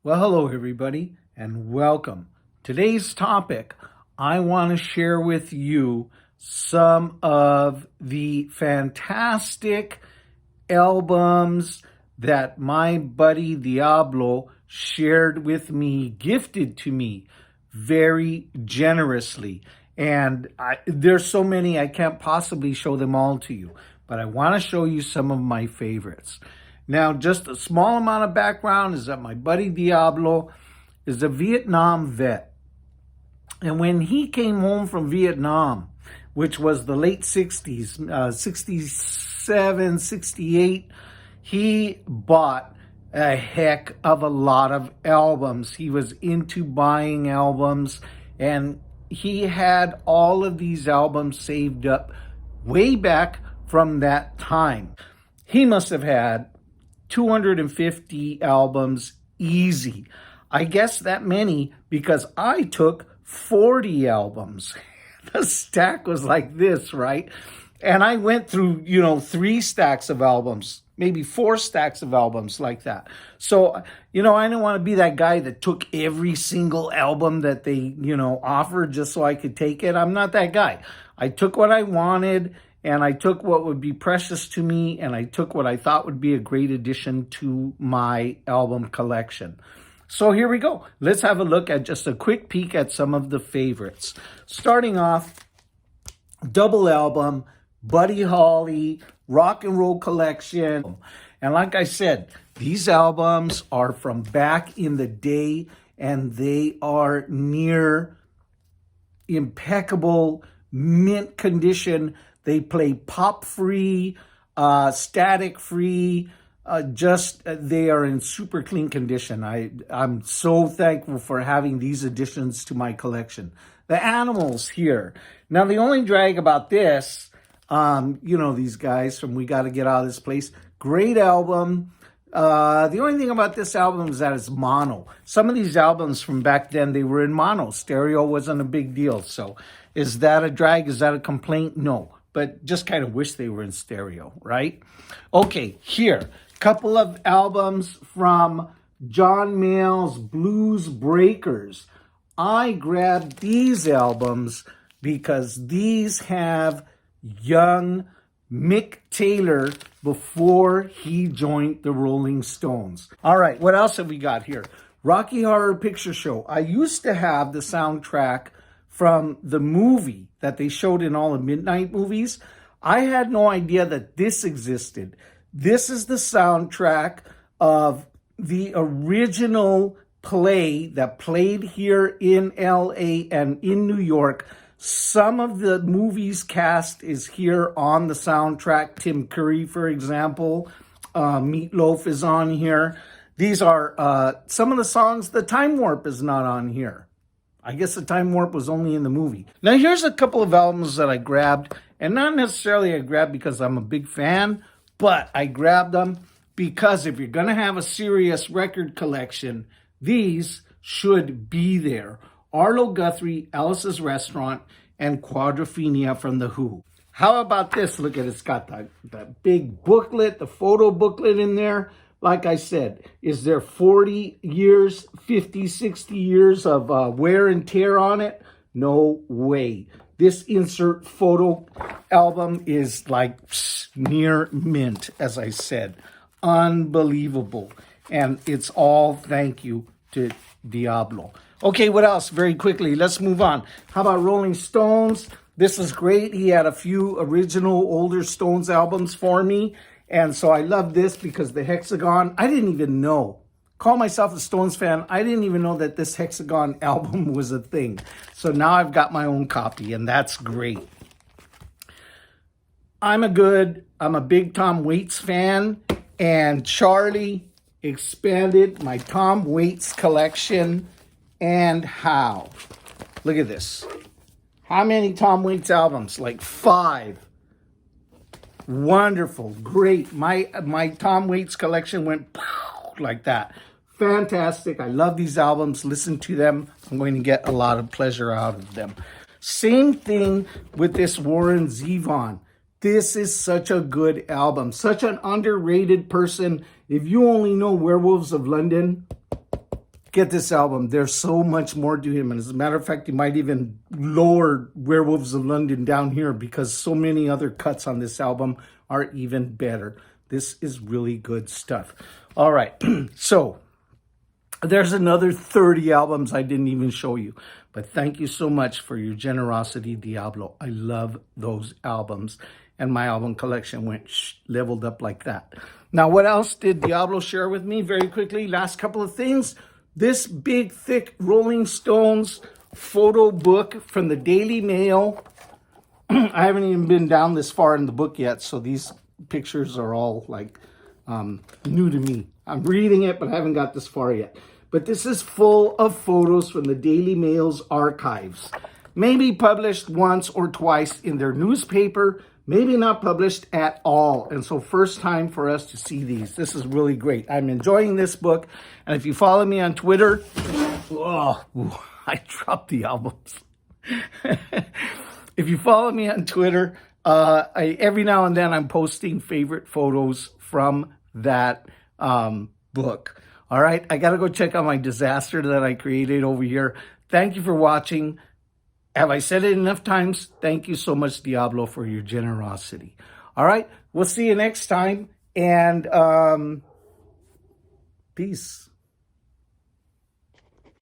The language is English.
Well, hello, everybody, and welcome. Today's topic, I want to share with you some of the fantastic albums that my buddy Diablo shared with me, gifted to me very generously. And there's so many, I can't possibly show them all to you, but I want to show you some of my favorites. Now, just a small amount of background is that my buddy Diablo is a Vietnam vet. And when he came home from Vietnam, which was the late 60s, 67, 68, he bought a heck of a lot of albums. He was into buying albums, and he had all of these albums saved up way back from that time. He must have had 250 albums easy. I guess that many because I took 40 albums. The stack was like this, right? And I went through, 3 stacks of albums, maybe 4 stacks of albums like that. So, I didn't want to be that guy that took every single album that they, offered just so I could take it. I'm not that guy. I took what I wanted, and I took what would be precious to me, and I took what I thought would be a great addition to my album collection. So here we go. Let's have a look at just a quick peek at some of the favorites. Starting off, double album, Buddy Holly, Rock and Roll Collection. And like I said, these albums are from back in the day, and they are near impeccable, mint condition. They play pop-free, static-free, they are in super clean condition. I'm so thankful for having these additions to my collection. The Animals here. Now, the only drag about this, these guys from We Gotta Get Out of This Place, great album. The only thing about this album is that it's mono. Some of these albums from back then, they were in mono. Stereo wasn't a big deal. So is that a drag? Is that a complaint? No. But just kind of wish they were in stereo, right? Okay, here, couple of albums from John Mayall's Blues Breakers. I grabbed these albums because these have young Mick Taylor before he joined the Rolling Stones. All right, what else have we got here? Rocky Horror Picture Show. I used to have the soundtrack from the movie that they showed in all the midnight movies. I had no idea that this existed. This is the soundtrack of the original play that played here in LA and in New York. Some of the movie's cast is here on the soundtrack. Tim Curry, for example. Meatloaf is on here. These are some of the songs. The Time Warp is not on here. I guess the Time Warp was only in the movie. Now, here's a couple of albums that I grabbed, and not necessarily I grabbed because I'm a big fan, but I grabbed them because if you're going to have a serious record collection, these should be there. Arlo Guthrie, Alice's Restaurant, and Quadrophenia from The Who. How about this? Look at it. It's got that big booklet, the photo booklet in there. Like I said, is there 40 years, 50, 60 years of wear and tear on it? No way. This insert photo album is like near mint, as I said. Unbelievable. And it's all thank you to Diablo. Okay, what else? Very quickly, let's move on. How about Rolling Stones? This is great. He had a few original older Stones albums for me. And so I love this because the Hexagon, I didn't even know. Call myself a Stones fan. I didn't even know that this Hexagon album was a thing. So now I've got my own copy, and that's great. I'm a big Tom Waits fan, and Charlie expanded my Tom Waits collection. And how? Look at this. How many Tom Waits albums? Like 5. Wonderful, great. My Tom Waits collection went like that. Fantastic. I love these albums. Listen to them. I'm going to get a lot of pleasure out of them. Same thing with this Warren Zevon. This is such a good album. Such an underrated person. If you only know Werewolves of London, get this album. There's so much more to him. And as a matter of fact, he might even lower Werewolves of London down here because so many other cuts on this album are even better. This is really good stuff. All right. So there's another 30 albums I didn't even show you. But thank you so much for your generosity, Diablo. I love those albums. And my album collection went leveled up like that. Now, what else did Diablo share with me very quickly? Last couple of things. This big, thick Rolling Stones photo book from the Daily Mail. I haven't even been down this far in the book yet, so these pictures are all like new to me. I'm reading it, but I haven't got this far yet. But this is full of photos from the Daily Mail's archives. Maybe published once or twice in their newspaper, maybe not published at all. And so first time for us to see these. This is really great. I'm enjoying this book. And if you follow me on Twitter, I dropped the albums. If you follow me on Twitter, every now and then I'm posting favorite photos from that book. All right, I got to go check out my disaster that I created over here. Thank you for watching. Have I said it enough times? Thank you so much, Diablo, for your generosity. All right, we'll see you next time. And peace.